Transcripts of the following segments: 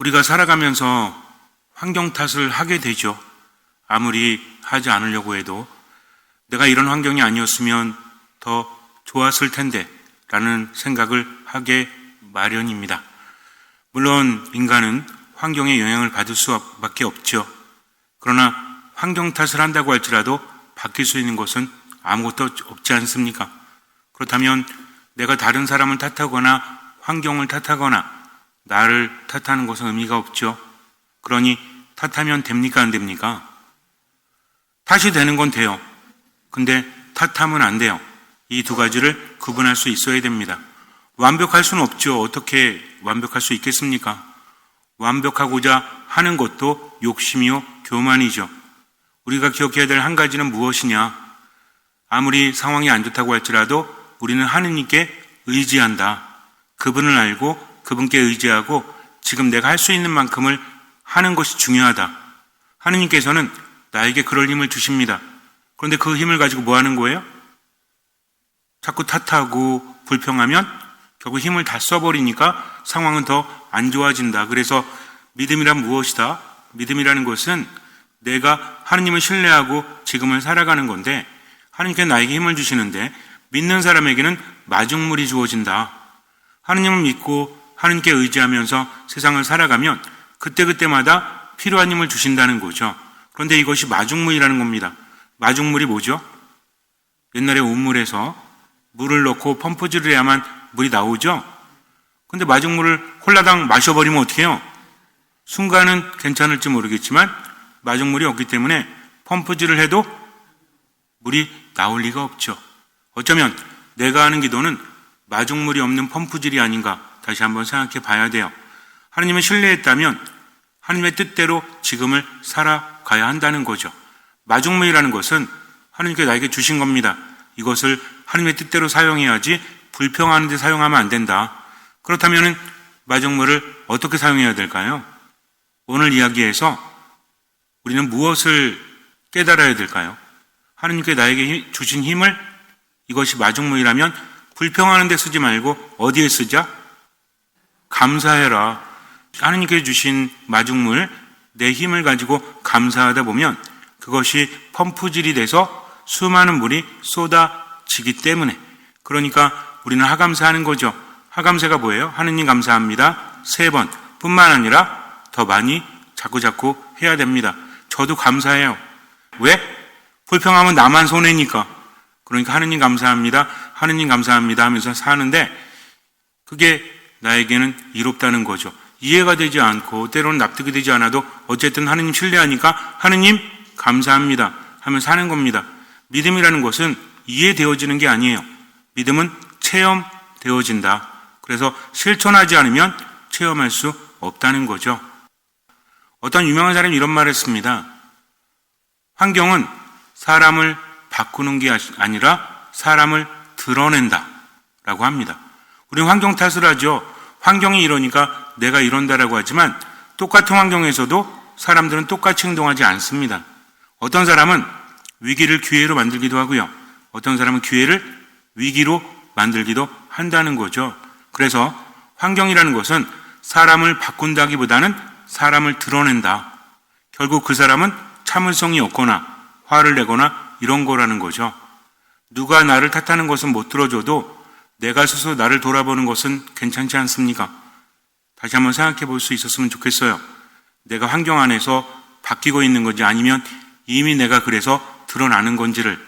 우리가 살아가면서 환경 탓을 하게 되죠. 아무리 하지 않으려고 해도 내가 이런 환경이 아니었으면 더 좋았을 텐데 라는 생각을 하게 마련입니다. 물론 인간은 환경의 영향을 받을 수밖에 없죠. 그러나 환경 탓을 한다고 할지라도 바뀔 수 있는 것은 아무것도 없지 않습니까? 그렇다면 내가 다른 사람을 탓하거나 환경을 탓하거나 나를 탓하는 것은 의미가 없죠. 그러니 탓하면 됩니까? 안 됩니까? 탓이 되는 건 돼요. 근데 탓하면 안 돼요. 이 두 가지를 구분할 수 있어야 됩니다. 완벽할 수는 없죠. 어떻게 완벽할 수 있겠습니까? 완벽하고자 하는 것도 욕심이요 교만이죠. 우리가 기억해야 될 한 가지는 무엇이냐? 아무리 상황이 안 좋다고 할지라도 우리는 하느님께 의지한다. 그분을 알고 그분께 의지하고 지금 내가 할 수 있는 만큼을 하는 것이 중요하다. 하느님께서는 나에게 그럴 힘을 주십니다. 그런데 그 힘을 가지고 뭐 하는 거예요? 자꾸 탓하고 불평하면 결국 힘을 다 써버리니까 상황은 더 안 좋아진다. 그래서 믿음이란 무엇이다? 믿음이라는 것은 내가 하느님을 신뢰하고 지금을 살아가는 건데 하느님께 나에게 힘을 주시는데 믿는 사람에게는 마중물이 주어진다. 하느님을 믿고 하느님께 의지하면서 세상을 살아가면 그때그때마다 필요한 힘을 주신다는 거죠. 그런데 이것이 마중물이라는 겁니다. 마중물이 뭐죠? 옛날에 우물에서 물을 넣고 펌프질을 해야만 물이 나오죠? 근데 마중물을 홀라당 마셔버리면 어떻게 해요? 순간은 괜찮을지 모르겠지만 마중물이 없기 때문에 펌프질을 해도 물이 나올 리가 없죠. 어쩌면 내가 하는 기도는 마중물이 없는 펌프질이 아닌가 다시 한번 생각해 봐야 돼요. 하느님을 신뢰했다면 하느님의 뜻대로 지금을 살아가야 한다는 거죠. 마중물이라는 것은 하느님께 나에게 주신 겁니다. 이것을 하느님의 뜻대로 사용해야지 불평하는 데 사용하면 안 된다. 그렇다면 마중물을 어떻게 사용해야 될까요? 오늘 이야기에서 우리는 무엇을 깨달아야 될까요? 하느님께 나에게 주신 힘을 이것이 마중물이라면 불평하는 데 쓰지 말고 어디에 쓰자? 감사해라. 하느님께 주신 마중물, 내 힘을 가지고 감사하다 보면 그것이 펌프질이 돼서 수많은 물이 쏟아지기 때문에 그러니까 우리는 하감사하는 거죠. 하감사가 뭐예요? 하느님 감사합니다. 3번 뿐만 아니라 더 많이 자꾸 해야 됩니다. 저도 감사해요. 왜? 불평하면 나만 손해니까. 그러니까 하느님 감사합니다. 하느님 감사합니다 하면서 사는데 그게 나에게는 이롭다는 거죠. 이해가 되지 않고 때로는 납득이 되지 않아도 어쨌든 하느님 신뢰하니까 하느님 감사합니다 하면서 사는 겁니다. 믿음이라는 것은 이해되어지는 게 아니에요. 믿음은 체험되어진다. 그래서 실천하지 않으면 체험할 수 없다는 거죠. 어떤 유명한 사람이 이런 말을 했습니다. 환경은 사람을 바꾸는 게 아니라 사람을 드러낸다 라고 합니다. 우리는 환경 탓을 하죠. 환경이 이러니까 내가 이런다라고 하지만 똑같은 환경에서도 사람들은 똑같이 행동하지 않습니다. 어떤 사람은 위기를 기회로 만들기도 하고요. 어떤 사람은 기회를 위기로 만들기도 한다는 거죠. 그래서 환경이라는 것은 사람을 바꾼다기보다는 사람을 드러낸다. 결국 그 사람은 참을성이 없거나 화를 내거나 이런 거라는 거죠. 누가 나를 탓하는 것은 못 들어줘도 내가 스스로 나를 돌아보는 것은 괜찮지 않습니까? 다시 한번 생각해 볼 수 있었으면 좋겠어요. 내가 환경 안에서 바뀌고 있는 건지 아니면 이미 내가 그래서 드러나는 건지를.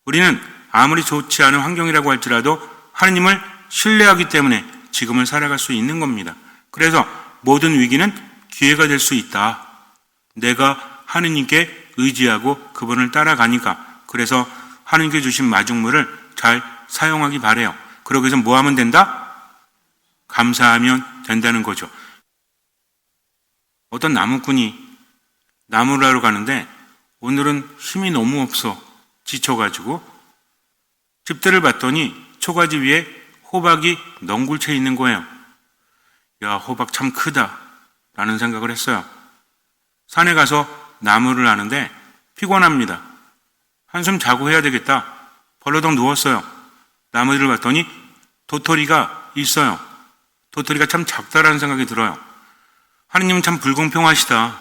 우리는 아무리 좋지 않은 환경이라고 할지라도 하느님을 신뢰하기 때문에 지금을 살아갈 수 있는 겁니다. 그래서 모든 위기는 기회가 될 수 있다. 내가 하느님께 의지하고 그분을 따라가니까. 그래서 하느님께 주신 마중물을 잘 사용하기 바라요. 그러기 위해서 뭐 하면 된다? 감사하면 된다는 거죠. 어떤 나무꾼이 나무를 하러 가는데 오늘은 힘이 너무 없어 지쳐가지고 집들을 봤더니 초가지 위에 호박이 넝굴채 있는 거예요. 야, 호박 참 크다 라는 생각을 했어요. 산에 가서 나무를 하는데 피곤합니다. 한숨 자고 해야 되겠다. 벌러덩 누웠어요. 나무를 봤더니 도토리가 있어요. 도토리가 참 작다라는 생각이 들어요. 하느님은 참 불공평하시다.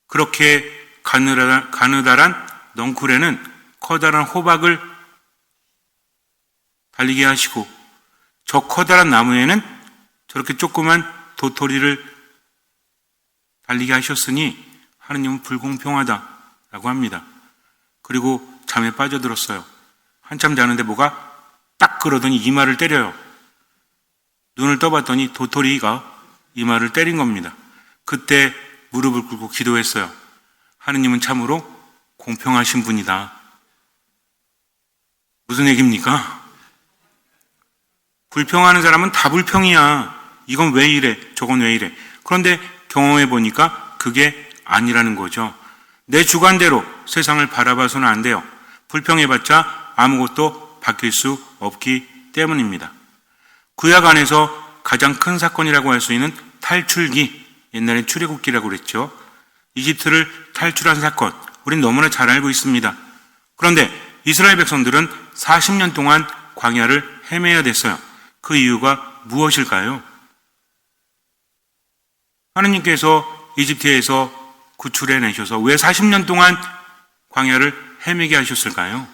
그렇게 가느다란 넝쿨에는 커다란 호박을 달리게 하시고 저 커다란 나무에는 저렇게 조그만 도토리를 달리게 하셨으니 하느님은 불공평하다라고 합니다. 그리고 잠에 빠져들었어요. 한참 자는데 뭐가 딱 그러더니 이마를 때려요. 눈을 떠봤더니 도토리가 이마를 때린 겁니다. 그때 무릎을 꿇고 기도했어요. 하느님은 참으로 공평하신 분이다. 무슨 얘기입니까? 불평하는 사람은 다 불평이야. 이건 왜 이래? 저건 왜 이래? 그런데 경험해 보니까 그게 아니라는 거죠. 내 주관대로 세상을 바라봐서는 안 돼요. 불평해봤자 아무것도 바뀔 수 없기 때문입니다. 구약 안에서 가장 큰 사건이라고 할 수 있는 탈출기, 옛날에 출애굽기라고 그랬죠. 이집트를 탈출한 사건, 우린 너무나 잘 알고 있습니다. 그런데 이스라엘 백성들은 40년 동안 광야를 헤매야 됐어요. 그 이유가 무엇일까요? 하느님께서 이집트에서 구출해내셔서 왜 40년 동안 광야를 헤매게 하셨을까요?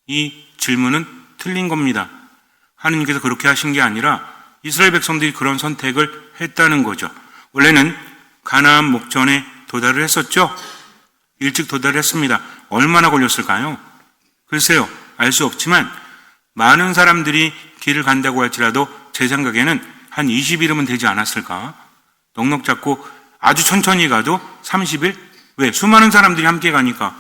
이 질문은 틀린 겁니다. 하느님께서 그렇게 하신 게 아니라 이스라엘 백성들이 그런 선택을 했다는 거죠. 원래는 가나안 목전에 도달을 했었죠. 일찍 도달했습니다. 얼마나 걸렸을까요? 글쎄요, 알 수 없지만 많은 사람들이 길을 간다고 할지라도 제 생각에는 한 20일이면 되지 않았을까? 넉넉 잡고 아주 천천히 가도 30일? 왜? 수많은 사람들이 함께 가니까.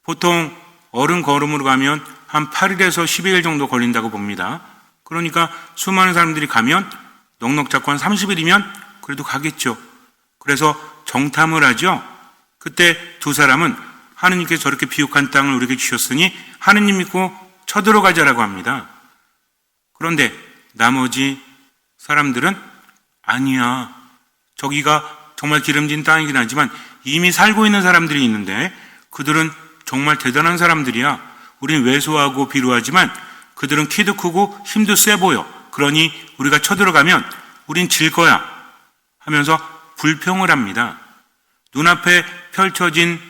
보통 어른 걸음으로 가면 한 8일에서 12일 정도 걸린다고 봅니다. 그러니까 수많은 사람들이 가면 넉넉 잡고 한 30일이면 그래도 가겠죠. 그래서 정탐을 하죠. 그때 두 사람은 하느님께서 저렇게 비옥한 땅을 우리에게 주셨으니 하느님 믿고 쳐들어가자라고 합니다. 그런데 나머지 사람들은 아니야. 저기가 정말 기름진 땅이긴 하지만 이미 살고 있는 사람들이 있는데 그들은 정말 대단한 사람들이야. 우린 왜소하고 비루하지만 그들은 키도 크고 힘도 세 보여. 그러니 우리가 쳐들어가면 우린 질 거야 하면서 불평을 합니다. 눈앞에 펼쳐진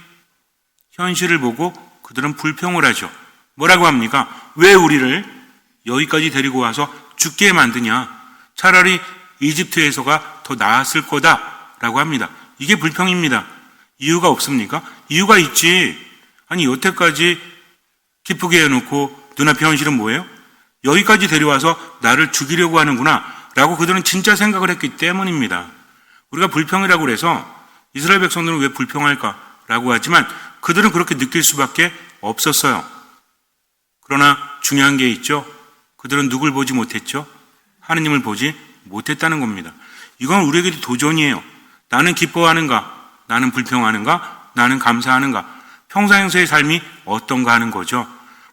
현실을 보고 그들은 불평을 하죠. 뭐라고 합니까? 왜 우리를 여기까지 데리고 와서 죽게 만드냐? 차라리 이집트에서가 더 나았을 거다라고 합니다. 이게 불평입니다. 이유가 없습니까? 이유가 있지. 아니 여태까지 기쁘게 해놓고 눈앞의 현실은 뭐예요? 여기까지 데려와서 나를 죽이려고 하는구나 라고 그들은 진짜 생각을 했기 때문입니다. 우리가 불평이라고 그래서 이스라엘 백성들은 왜 불평할까라고 하지만 그들은 그렇게 느낄 수밖에 없었어요. 그러나 중요한 게 있죠. 그들은 누굴 보지 못했죠? 하느님을 보지 못했다는 겁니다. 이건 우리에게도 도전이에요. 나는 기뻐하는가? 나는 불평하는가? 나는 감사하는가? 평상시의 삶이 어떤가 하는 거죠.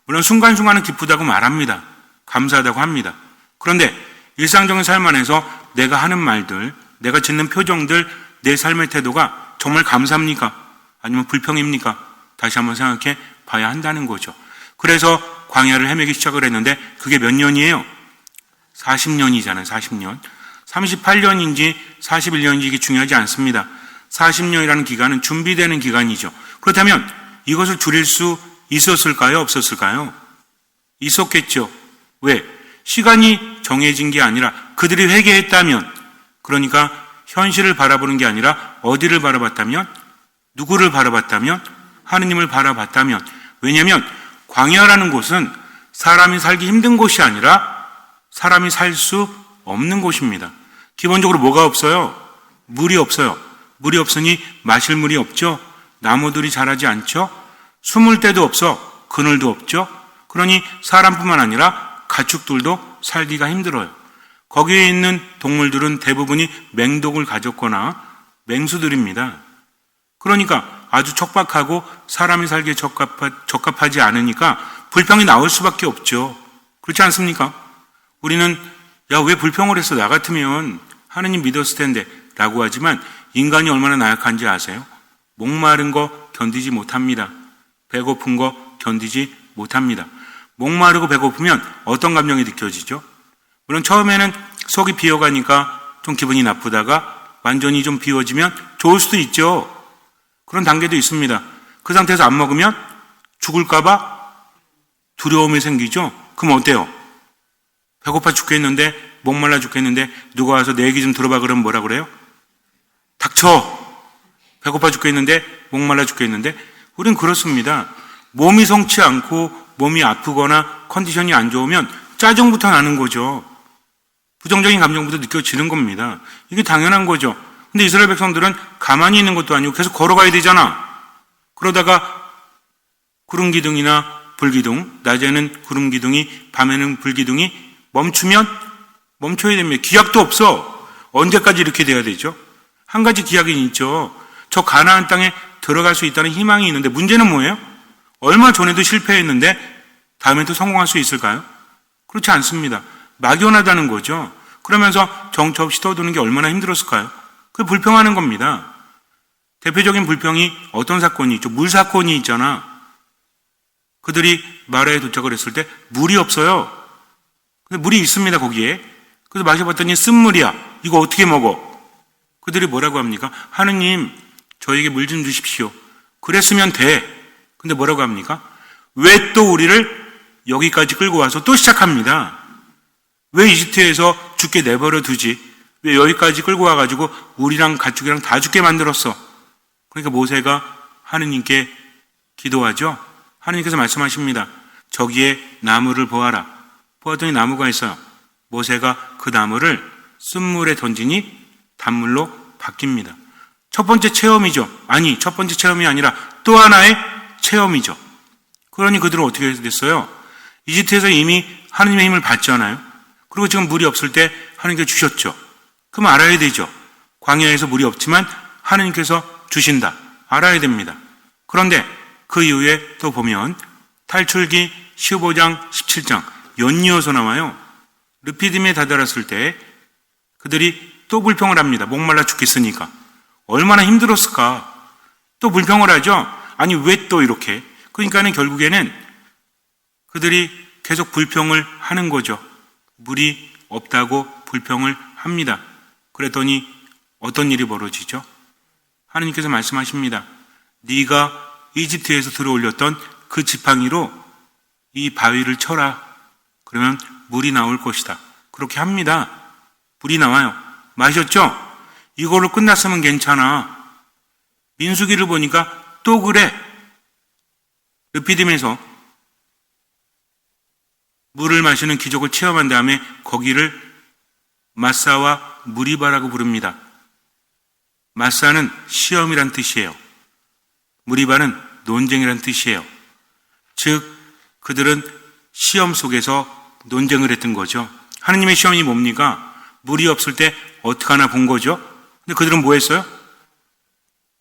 물론 순간순간은 기쁘다고 말합니다. 감사하다고 합니다. 그런데 일상적인 삶 안에서 내가 하는 말들, 내가 짓는 표정들, 내 삶의 태도가 정말 감사합니까? 아니면 불평입니까? 다시 한번 생각해 봐야 한다는 거죠. 그래서 광야를 헤매기 시작을 했는데 그게 몇 년이에요? 40년이잖아요. 40년. 38년인지 41년인지 이게 중요하지 않습니다. 40년이라는 기간은 준비되는 기간이죠. 그렇다면 이것을 줄일 수 있었을까요? 없었을까요? 있었겠죠. 왜? 시간이 정해진 게 아니라 그들이 회개했다면, 그러니까 현실을 바라보는 게 아니라 어디를 바라봤다면, 누구를 바라봤다면, 하느님을 바라봤다면. 왜냐하면 광야라는 곳은 사람이 살기 힘든 곳이 아니라 사람이 살 수 없는 곳입니다. 기본적으로 뭐가 없어요? 물이 없어요. 물이 없으니 마실 물이 없죠. 나무들이 자라지 않죠. 숨을 데도 없어. 그늘도 없죠. 그러니 사람뿐만 아니라 가축들도 살기가 힘들어요. 거기에 있는 동물들은 대부분이 맹독을 가졌거나 맹수들입니다. 그러니까 아주 척박하고 사람이 살기에 적합하지 않으니까 불평이 나올 수밖에 없죠. 그렇지 않습니까? 우리는 야, 왜 불평을 했어? 나 같으면 하느님 믿었을 텐데 라고 하지만 인간이 얼마나 나약한지 아세요? 목마른 거 견디지 못합니다. 배고픈 거 견디지 못합니다. 목마르고 배고프면 어떤 감정이 느껴지죠? 물론 처음에는 속이 비어가니까 좀 기분이 나쁘다가 완전히 좀 비워지면 좋을 수도 있죠. 그런 단계도 있습니다. 그 상태에서 안 먹으면 죽을까봐 두려움이 생기죠. 그럼 어때요? 배고파 죽겠는데, 목말라 죽겠는데 누가 와서 내 얘기 좀 들어봐 그러면 뭐라 그래요? 닥쳐! 배고파 죽겠는데, 목말라 죽겠는데. 우린 그렇습니다. 몸이 성치 않고 몸이 아프거나 컨디션이 안 좋으면 짜증부터 나는 거죠. 부정적인 감정부터 느껴지는 겁니다. 이게 당연한 거죠. 근데 이스라엘 백성들은 가만히 있는 것도 아니고 계속 걸어가야 되잖아. 그러다가 구름 기둥이나 불기둥, 낮에는 구름 기둥이, 밤에는 불기둥이 멈추면 멈춰야 됩니다. 기약도 없어. 언제까지 이렇게 돼야 되죠? 한 가지 기약이 있죠. 저 가나안 땅에 들어갈 수 있다는 희망이 있는데 문제는 뭐예요? 얼마 전에도 실패했는데 다음에도 성공할 수 있을까요? 그렇지 않습니다. 막연하다는 거죠. 그러면서 정처 없이 떠도는 게 얼마나 힘들었을까요? 그게 불평하는 겁니다. 대표적인 불평이 어떤 사건이 있죠? 물 사건이 있잖아. 그들이 마라에 도착을 했을 때 물이 없어요. 근데 물이 있습니다, 거기에. 그래서 마셔봤더니 쓴물이야. 이거 어떻게 먹어? 그들이 뭐라고 합니까? 하느님, 저에게 물 좀 주십시오. 그랬으면 돼. 근데 뭐라고 합니까? 왜 또 우리를 여기까지 끌고 와서 또 시작합니다. 왜 이집트에서 죽게 내버려 두지? 왜 여기까지 끌고 와가지고 우리랑 가축이랑 다 죽게 만들었어? 그러니까 모세가 하느님께 기도하죠. 하느님께서 말씀하십니다. 저기에 나무를 보아라. 보았더니 나무가 있어요. 모세가 그 나무를 쓴물에 던지니 단물로 바뀝니다. 첫 번째 체험이죠. 아니, 첫 번째 체험이 아니라 또 하나의 체험이죠. 그러니 그들은 어떻게 됐어요? 이집트에서 이미 하느님의 힘을 받잖아요. 그리고 지금 물이 없을 때 하느님께서 주셨죠. 그럼 알아야 되죠. 광야에서 물이 없지만 하느님께서 주신다. 알아야 됩니다. 그런데 그 이후에 또 보면 탈출기 15장, 17장 연이어서 나와요. 르피딤에 다다랐을 때 그들이 또 불평을 합니다. 목말라 죽겠으니까. 얼마나 힘들었을까. 또 불평을 하죠. 아니 왜 또 이렇게. 그러니까는 결국에는 그들이 계속 불평을 하는 거죠. 물이 없다고 불평을 합니다. 그랬더니 어떤 일이 벌어지죠? 하느님께서 말씀하십니다. 네가 이집트에서 들어올렸던 그 지팡이로 이 바위를 쳐라. 그러면 물이 나올 것이다. 그렇게 합니다. 물이 나와요. 마셨죠? 이걸로 끝났으면 괜찮아. 민수기를 보니까 또 그래. 르피딤에서 물을 마시는 기적을 체험한 다음에 거기를 마사와 무리바라고 부릅니다. 마사는 시험이란 뜻이에요. 무리바는 논쟁이란 뜻이에요. 즉 그들은 시험 속에서 논쟁을 했던 거죠. 하느님의 시험이 뭡니까? 물이 없을 때 어떻게 하나 본 거죠. 근데 그들은 뭐 했어요?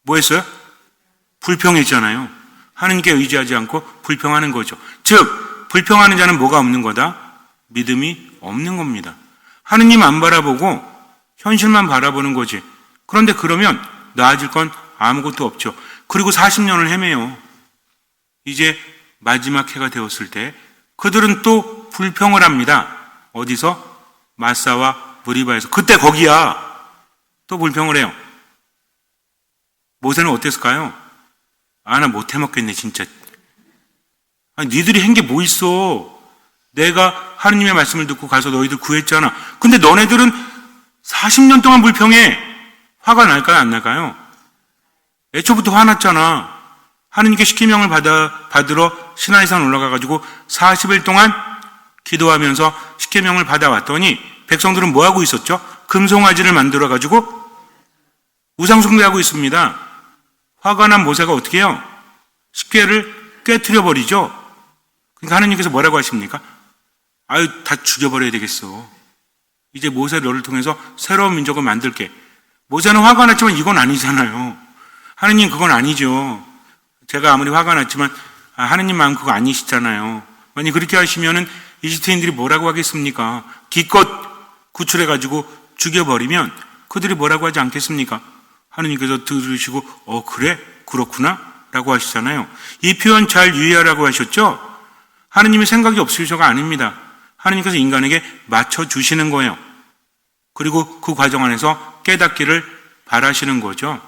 뭐 했어요? 불평했잖아요. 하느님께 의지하지 않고 불평하는 거죠. 즉 불평하는 자는 뭐가 없는 거다? 믿음이 없는 겁니다. 하느님 안 바라보고 현실만 바라보는 거지. 그런데 그러면 나아질 건 아무것도 없죠. 그리고 40년을 헤매요. 이제 마지막 해가 되었을 때 그들은 또 불평을 합니다. 어디서? 마사와 무리바에서. 그때 거기야. 또 불평을 해요. 모세는 어땠을까요? 아, 나 못 해먹겠네 진짜. 아니, 니들이 한 게 뭐 있어. 내가 하느님의 말씀을 듣고 가서 너희들 구했잖아. 근데 너네들은 40년 동안 불평해. 화가 날까요 안 날까요? 애초부터 화났잖아. 하느님께 십계명을 받으러 시나이산 올라가가지고 40일 동안 기도하면서 십계명을 받아왔더니 백성들은 뭐하고 있었죠? 금송아지를 만들어가지고 우상숭배하고 있습니다. 화가 난 모세가 어떻게 해요? 십계를 깨트려 버리죠. 그러니까 하느님께서 뭐라고 하십니까? 아유, 다 죽여버려야 되겠어. 이제 모세 너를 통해서 새로운 민족을 만들게. 모세는 화가 났지만 이건 아니잖아요. 하느님 그건 아니죠. 제가 아무리 화가 났지만 하느님 마음 그거 아니시잖아요. 만약 그렇게 하시면은 이집트인들이 뭐라고 하겠습니까? 기껏 구출해가지고 죽여버리면 그들이 뭐라고 하지 않겠습니까? 하느님께서 들으시고 그래? 그렇구나? 라고 하시잖아요. 이 표현 잘 유의하라고 하셨죠? 하느님의 생각이 없으셔가 아닙니다. 하느님께서 인간에게 맞춰주시는 거예요. 그리고 그 과정 안에서 깨닫기를 바라시는 거죠.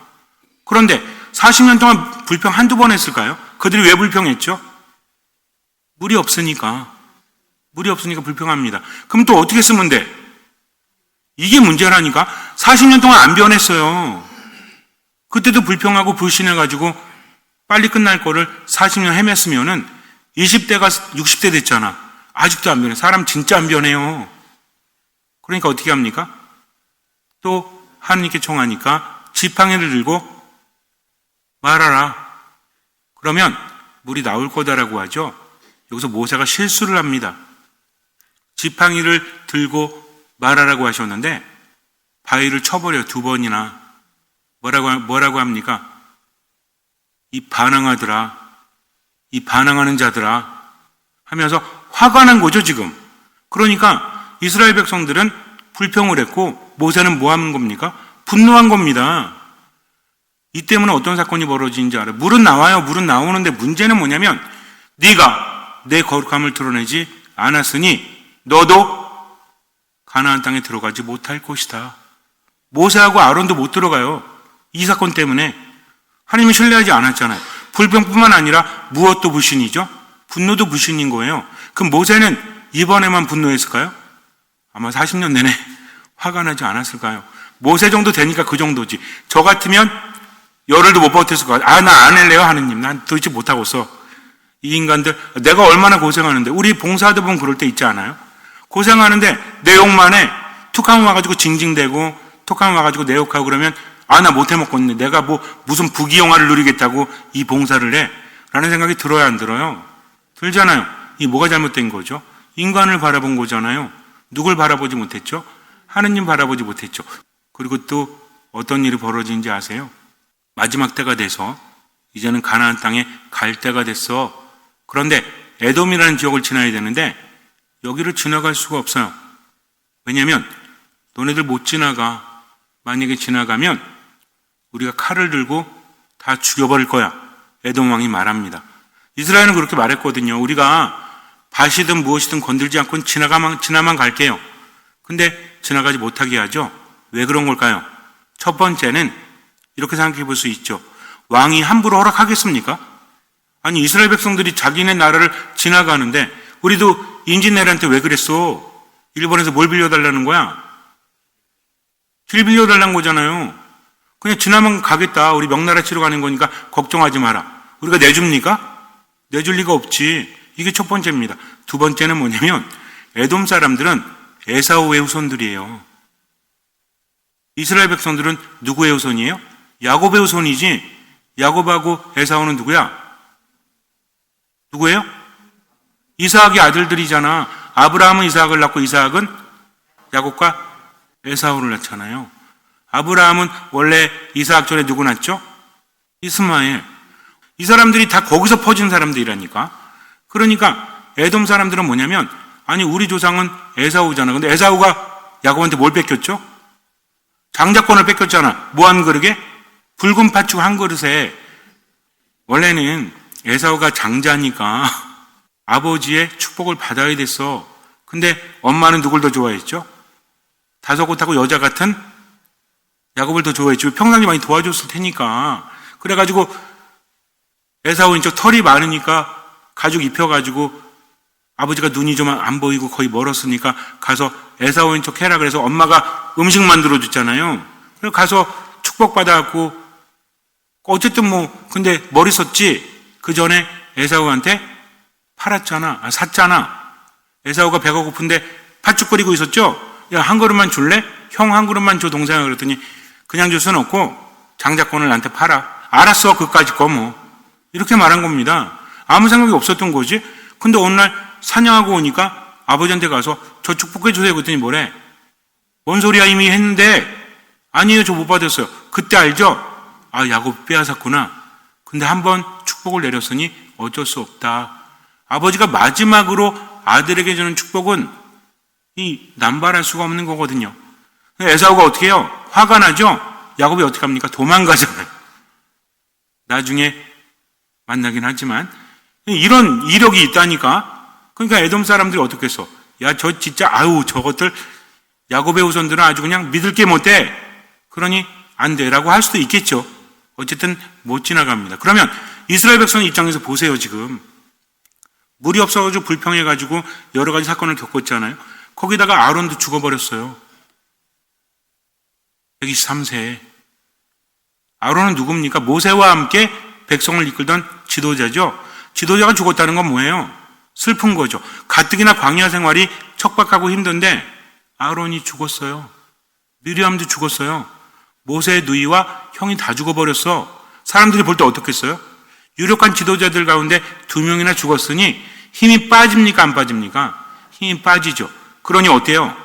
그런데 40년 동안 불평 한두 번 했을까요? 그들이 왜 불평했죠? 물이 없으니까. 물이 없으니까 불평합니다. 그럼 또 어떻게 쓰면 돼? 이게 문제라니까. 40년 동안 안 변했어요. 그때도 불평하고 불신해가지고 빨리 끝날 거를 40년 헤맸으면은 20대가 60대 됐잖아. 아직도 안 변해. 사람 진짜 안 변해요. 그러니까 어떻게 합니까? 또 하나님께 청하니까 지팡이를 들고 말하라. 그러면 물이 나올 거다라고 하죠. 여기서 모세가 실수를 합니다. 지팡이를 들고 말하라고 하셨는데 바위를 쳐버려요. 2번이나. 뭐라고 합니까? 이 반항하더라. 이 반항하는 자들아. 하면서 화가 난 거죠, 지금. 그러니까 이스라엘 백성들은 불평을 했고 모세는 뭐 하는 겁니까? 분노한 겁니다. 이 때문에 어떤 사건이 벌어지는지 알아요. 물은 나와요. 물은 나오는데 문제는 뭐냐면 네가 내 거룩함을 드러내지 않았으니 너도 가나안 땅에 들어가지 못할 것이다. 모세하고 아론도 못 들어가요. 이 사건 때문에. 하나님을 신뢰하지 않았잖아요. 불평뿐만 아니라 무엇도 불신이죠. 분노도 불신인 거예요. 그럼 모세는 이번에만 분노했을까요? 아마 40년 내내 화가 나지 않았을까요? 모세 정도 되니까 그 정도지. 저 같으면 열흘도 못 버텼을 것 같아요. 나 안 할래요, 하느님. 난 도대체 못하겠어. 이 인간들, 내가 얼마나 고생하는데. 우리 봉사하다 보면 그럴 때 있지 않아요? 고생하는데 내 욕만에 툭 하면 와가지고 징징대고 툭 하면 와가지고 내 욕하고 그러면 나 못해먹겠네. 내가 무슨 부귀영화를 누리겠다고 이 봉사를 해. 라는 생각이 들어야 안 들어요? 들잖아요. 이 뭐가 잘못된 거죠? 인간을 바라본 거잖아요. 누굴 바라보지 못했죠? 하느님 바라보지 못했죠. 그리고 또 어떤 일이 벌어지는지 아세요? 마지막 때가 돼서 이제는 가나안 땅에 갈 때가 됐어. 그런데 에돔이라는 지역을 지나야 되는데 여기를 지나갈 수가 없어요. 왜냐하면 너네들 못 지나가. 만약에 지나가면 우리가 칼을 들고 다 죽여버릴 거야. 에돔 왕이 말합니다. 이스라엘은 그렇게 말했거든요. 우리가 밭이든 무엇이든 건들지 않고 지나만 갈게요. 근데 지나가지 못하게 하죠. 왜 그런 걸까요? 첫 번째는 이렇게 생각해 볼 수 있죠. 왕이 함부로 허락하겠습니까? 아니 이스라엘 백성들이 자기네 나라를 지나가는데 우리도 인진네한테 왜 그랬어? 일본에서 뭘 빌려달라는 거야? 길 빌려달라는 거잖아요. 그냥 지나면 가겠다. 우리 명나라 치러 가는 거니까 걱정하지 마라. 우리가 내줍니까? 내줄 리가 없지. 이게 첫 번째입니다. 두 번째는 뭐냐면 에돔 사람들은 에사우의 후손들이에요. 이스라엘 백성들은 누구의 후손이에요? 야곱의 후손이지. 야곱하고 에사우는 누구야? 누구예요? 이삭의 아들들이잖아. 아브라함은 이삭을 낳고 이삭은 야곱과 에사우를 낳잖아요. 아브라함은 원래 이삭 전에 누구 낳죠? 이스마엘. 이 사람들이 다 거기서 퍼진 사람들이라니까. 그러니까 에돔 사람들은 뭐냐면 아니 우리 조상은 에사우잖아. 근데 에사우가 야곱한테 뭘 뺏겼죠? 장자권을 뺏겼잖아. 뭐 한 그릇에? 붉은 팥죽 한 그릇에. 원래는 에사우가 장자니까 아버지의 축복을 받아야 됐어. 근데 엄마는 누굴 더 좋아했죠? 다소곳하고 여자 같은 야곱을 더 좋아했죠. 평상시 많이 도와줬을 테니까. 그래가지고 에사우는 저 털이 많으니까 가죽 입혀가지고 아버지가 눈이 좀 안 보이고 거의 멀었으니까 가서 에사우인 척 해라 그래서 엄마가 음식 만들어줬잖아요. 그래서 가서 축복받아갖고 어쨌든 근데 머리 썼지. 그 전에 에사우한테 팔았잖아. 샀잖아. 에사우가 배가 고픈데 팥죽 끓이고 있었죠. 야, 한 그릇만 줄래? 형 한 그릇만 줘, 동생아. 그랬더니 그냥 줄 수는 없고 장자권을 나한테 팔아. 알았어, 그까짓 거 이렇게 말한 겁니다. 아무 생각이 없었던 거지. 근데 어느 날 사냥하고 오니까 아버지한테 가서 저 축복해 주세요. 그랬더니 뭐래? 뭔 소리야 이미 했는데. 아니에요, 저 못 받았어요. 그때 알죠? 야곱 빼앗았구나. 근데 한번 축복을 내렸으니 어쩔 수 없다. 아버지가 마지막으로 아들에게 주는 축복은 이 남발할 수가 없는 거거든요. 에사우가 어떻게 해요? 화가 나죠? 야곱이 어떻게 합니까? 도망가잖아요. 나중에 만나긴 하지만 이런 이력이 있다니까. 그러니까 에돔 사람들이 어떻게 했어? 야, 저 진짜 저것들 야곱의 후손들은 아주 그냥 믿을 게 못돼. 그러니 안 돼라고 할 수도 있겠죠. 어쨌든 못 지나갑니다. 그러면 이스라엘 백성 입장에서 보세요. 지금 물이 없어가지고 불평해가지고 여러 가지 사건을 겪었잖아요. 거기다가 아론도 죽어버렸어요. 123세에. 아론은 누굽니까? 모세와 함께 백성을 이끌던 지도자죠. 지도자가 죽었다는 건 뭐예요? 슬픈 거죠. 가뜩이나 광야 생활이 척박하고 힘든데 아론이 죽었어요. 미리암도 죽었어요. 모세의 누이와 형이 다 죽어버렸어. 사람들이 볼 때 어떻겠어요? 유력한 지도자들 가운데 2명이나 죽었으니 힘이 빠집니까? 안 빠집니까? 힘이 빠지죠. 그러니 어때요?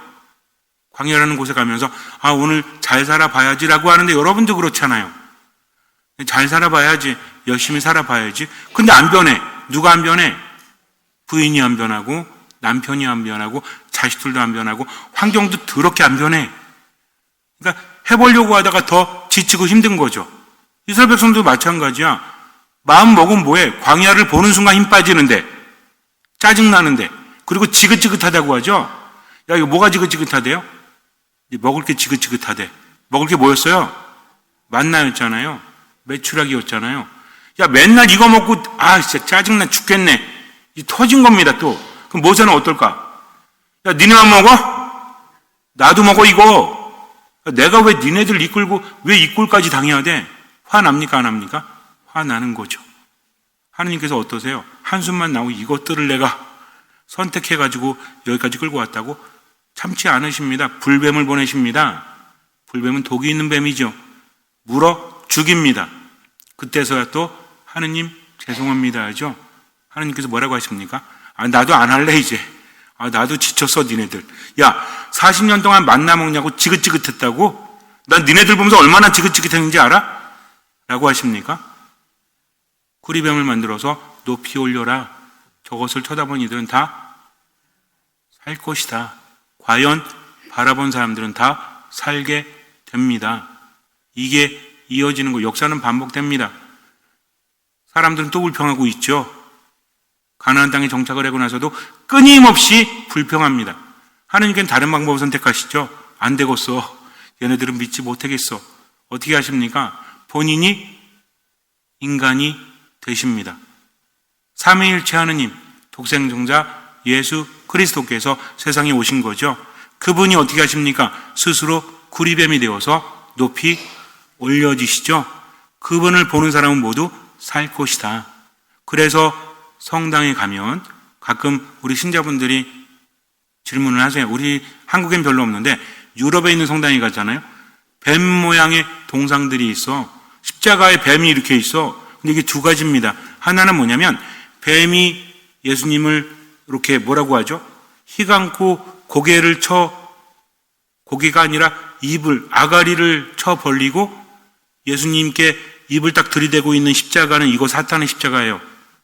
광야라는 곳에 가면서 오늘 잘 살아봐야지라고 하는데 여러분도 그렇잖아요. 잘 살아봐야지, 열심히 살아봐야지. 근데 안 변해. 누가 안 변해? 부인이 안 변하고 남편이 안 변하고 자식들도 안 변하고 환경도 더럽게 안 변해. 그러니까 해보려고 하다가 더 지치고 힘든 거죠. 이스라엘 백성도 마찬가지야. 마음 먹으면 뭐해? 광야를 보는 순간 힘 빠지는데, 짜증나는데, 그리고 지긋지긋하다고 하죠. 야, 이거 뭐가 지긋지긋하대요? 먹을 게 지긋지긋하대. 먹을 게 뭐였어요? 만나였잖아요. 메추라기였잖아요. 야, 맨날 이거 먹고 진짜 짜증나 죽겠네. 이 터진 겁니다. 또 그럼 모세는 어떨까? 야, 니네만 먹어? 나도 먹어 이거. 내가 왜 니네들 이끌고 왜 이 꼴까지 당해야 돼? 화납니까? 안 합니까? 화나는 거죠. 하느님께서 어떠세요? 한숨만 나오고 이것들을 내가 선택해가지고 여기까지 끌고 왔다고? 참지 않으십니다. 불뱀을 보내십니다. 불뱀은 독이 있는 뱀이죠. 물어 죽입니다. 그때서야 또 하느님 죄송합니다 하죠. 하느님께서 뭐라고 하십니까? 나도 안 할래 이제. 나도 지쳤어 니네들. 야, 40년 동안 만나 먹냐고 지긋지긋했다고? 난 니네들 보면서 얼마나 지긋지긋했는지 알아? 라고 하십니까? 구리뱀을 만들어서 높이 올려라. 저것을 쳐다본 이들은 다 살 것이다. 과연 바라본 사람들은 다 살게 됩니다. 이게 이어지는 거, 역사는 반복됩니다. 사람들은 또 불평하고 있죠. 가나안 땅에 정착을 하고 나서도 끊임없이 불평합니다. 하느님께는 다른 방법을 선택하시죠. 안 되겠어. 얘네들은 믿지 못하겠어. 어떻게 하십니까? 본인이 인간이 되십니다. 삼위일체 하느님, 독생종자 예수 그리스도께서 세상에 오신 거죠. 그분이 어떻게 하십니까? 스스로 구리뱀이 되어서 높이 올려지시죠. 그분을 보는 사람은 모두 살 것이다. 그래서 성당에 가면 가끔 우리 신자분들이 질문을 하세요. 우리 한국엔 별로 없는데 유럽에 있는 성당에 가잖아요. 뱀 모양의 동상들이 있어. 십자가에 뱀이 이렇게 있어. 근데 이게 두 가지입니다. 하나는 뭐냐면 뱀이 예수님을 이렇게 뭐라고 하죠? 희감고 고개를 고개가 아니라 입을, 아가리를 쳐 벌리고 예수님께 입을 딱 들이대고 있는 십자가는 이거 사탄의 십자가예요.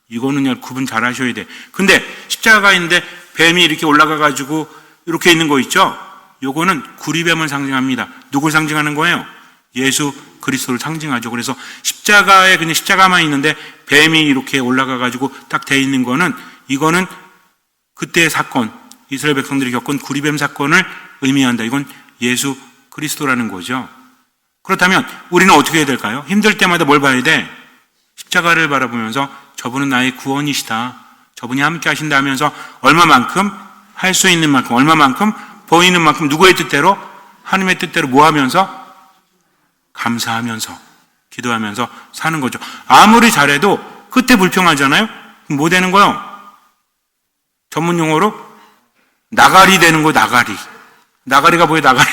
이거는 구분 잘 하셔야 돼. 근데 십자가가 있는데 뱀이 이렇게 올라가가지고 이렇게 있는 거 있죠? 요거는 구리뱀을 상징합니다. 누굴 상징하는 거예요? 예수 그리스도를 상징하죠. 그래서 십자가에 그냥 십자가만 있는데 뱀이 이렇게 올라가가지고 딱 돼 있는 거는 이거는 그때의 사건, 이스라엘 백성들이 겪은 구리뱀 사건을 의미한다. 이건 예수 그리스도라는 거죠. 그렇다면 우리는 어떻게 해야 될까요? 힘들 때마다 뭘 봐야 돼? 십자가를 바라보면서 저분은 나의 구원이시다. 저분이 함께 하신다 하면서 얼마만큼 할 수 있는 만큼, 얼마만큼 보이는 만큼 누구의 뜻대로? 하나님의 뜻대로 뭐 하면서? 감사하면서, 기도하면서 사는 거죠. 아무리 잘해도 끝에 불평하잖아요? 그럼 뭐 되는 거요? 전문 용어로 나가리 되는 거, 나가리. 나가리가 뭐예요, 나가리?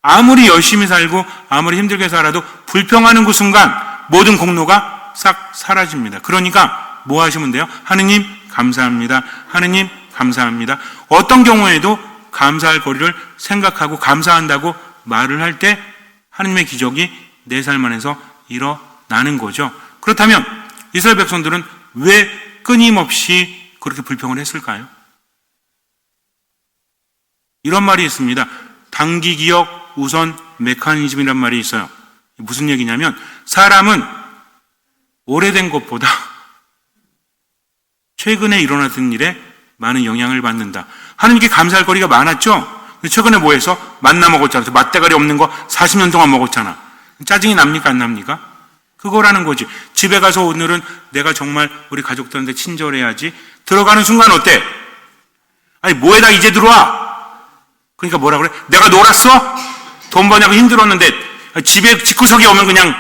아무리 열심히 살고 아무리 힘들게 살아도 불평하는 그 순간 모든 공로가 싹 사라집니다. 그러니까 뭐 하시면 돼요? 하느님 감사합니다. 하느님 감사합니다. 어떤 경우에도 감사할 거리를 생각하고 감사한다고 말을 할 때 하느님의 기적이 내 삶 안에서 일어나는 거죠. 그렇다면 이스라엘 백성들은 왜 끊임없이 그렇게 불평을 했을까요? 이런 말이 있습니다. 단기 기억 우선 메커니즘이란 말이 있어요. 무슨 얘기냐면 사람은 오래된 것보다 최근에 일어났던 일에 많은 영향을 받는다. 하느님께 감사할 거리가 많았죠? 최근에 뭐 해서? 만나 먹었잖아. 맛대가리 없는 거 40년 동안 먹었잖아. 짜증이 납니까? 안 납니까? 그거라는 거지. 집에 가서 오늘은 내가 정말 우리 가족들한테 친절해야지. 들어가는 순간 어때? 아니, 뭐에다 이제 들어와? 그러니까 뭐라 그래? 내가 놀았어? 돈 버냐고 힘들었는데 집에 집구석이 오면 그냥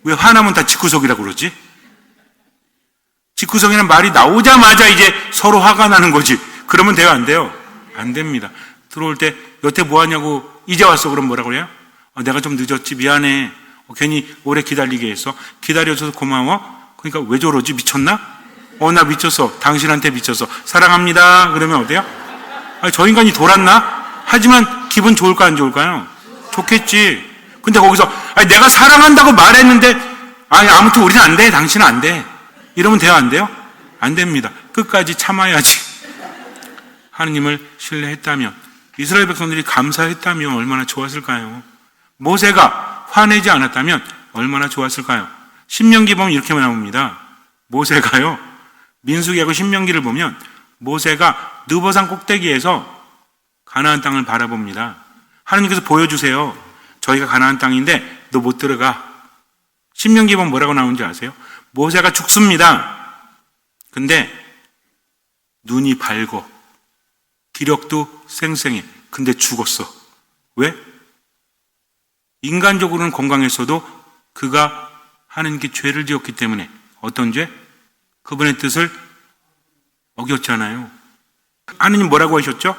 왜 화나면 다 집구석이라고 그러지? 집구석이라는 말이 나오자마자 이제 서로 화가 나는 거지. 그러면 돼요? 안 돼요? 안 됩니다. 들어올 때 여태 뭐 하냐고 이제 왔어. 그럼 뭐라 그래요? 내가 좀 늦었지. 미안해. 괜히 오래 기다리게 했어. 기다려줘서 고마워. 그러니까 왜 저러지? 미쳤나? 나 미쳤어. 당신한테 미쳤어. 사랑합니다. 그러면 어때요? 저 인간이 돌았나? 하지만 기분 좋을까 안 좋을까요? 좋겠지. 근데 거기서 내가 사랑한다고 말했는데 아무튼 우리는 안 돼. 당신은 안 돼. 이러면 돼요? 안 돼요? 안 됩니다. 끝까지 참아야지. 하느님을 신뢰했다면, 이스라엘 백성들이 감사했다면 얼마나 좋았을까요? 모세가 화내지 않았다면 얼마나 좋았을까요? 신명기 보면 이렇게 나옵니다. 모세가요, 민수기하고 신명기를 보면 모세가 느보산 꼭대기에서 가나안 땅을 바라봅니다. 하느님께서 보여주세요. 저희가 가나안 땅인데 너 못 들어가. 신명기 보면 뭐라고 나오는지 아세요? 모세가 죽습니다. 근데 눈이 밝어. 기력도 쌩쌩해. 근데 죽었어. 왜? 인간적으로는 건강했어도 그가 하느님께 죄를 지었기 때문에. 어떤 죄? 그분의 뜻을 어겼잖아요. 하느님 뭐라고 하셨죠?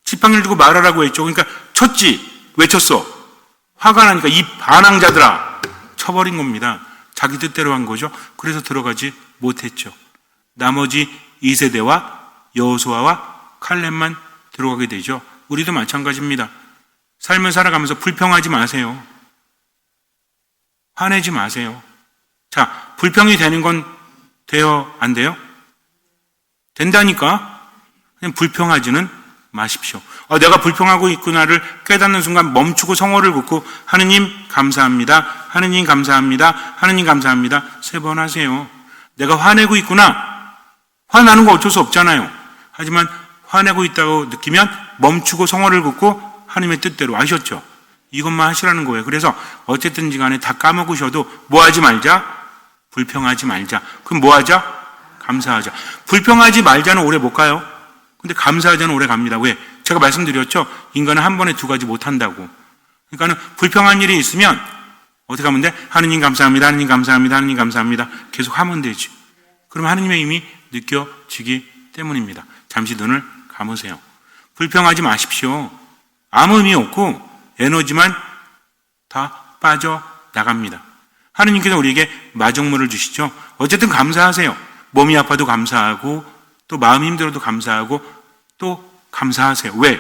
지팡이를 두고 말하라고 했죠. 그러니까 쳤지. 왜 쳤어? 화가 나니까 이 반항자들아 쳐버린 겁니다. 자기 뜻대로 한 거죠. 그래서 들어가지 못했죠. 나머지 2세대와 여호수아와 칼렙만 들어가게 되죠. 우리도 마찬가지입니다. 삶을 살아가면서 불평하지 마세요. 화내지 마세요. 자, 불평이 되는 건 돼요? 안 돼요? 된다니까? 그냥 불평하지는 마십시오. 내가 불평하고 있구나를 깨닫는 순간 멈추고 성호를 긋고 하느님 감사합니다. 하느님 감사합니다. 하느님 감사합니다. 3번 하세요. 내가 화내고 있구나. 화나는 거 어쩔 수 없잖아요. 하지만 화내고 있다고 느끼면 멈추고 성호를 긋고 하느님의 뜻대로. 아셨죠? 이것만 하시라는 거예요. 그래서 어쨌든지 간에 다 까먹으셔도 뭐 하지 말자? 불평하지 말자. 그럼 뭐 하자? 감사하자. 불평하지 말자는 오래 못 가요. 근데 감사하자는 오래 갑니다. 왜? 제가 말씀드렸죠? 인간은 한 번에 2가지 못 한다고. 그러니까는 불평한 일이 있으면 어떻게 하면 돼? 하느님 감사합니다. 하느님 감사합니다. 하느님 감사합니다. 계속 하면 되지. 그럼 하느님의 힘이 느껴지기 때문입니다. 잠시 눈을 감으세요. 불평하지 마십시오. 아무 의미 없고 에너지만 다 빠져나갑니다. 하느님께서 우리에게 마중물을 주시죠. 어쨌든 감사하세요. 몸이 아파도 감사하고 또 마음이 힘들어도 감사하고 또 감사하세요. 왜?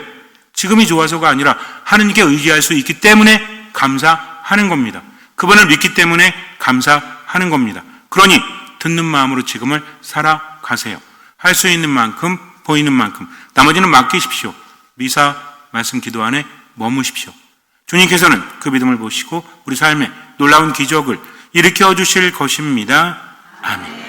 지금이 좋아서가 아니라 하느님께 의지할 수 있기 때문에 감사하는 겁니다. 그분을 믿기 때문에 감사하는 겁니다. 그러니 듣는 마음으로 지금을 살아가세요. 할 수 있는 만큼, 보이는 만큼, 나머지는 맡기십시오. 미사 말씀 기도 안에 머무십시오. 주님께서는 그 믿음을 보시고 우리 삶에 놀라운 기적을 일으켜 주실 것입니다. 아멘.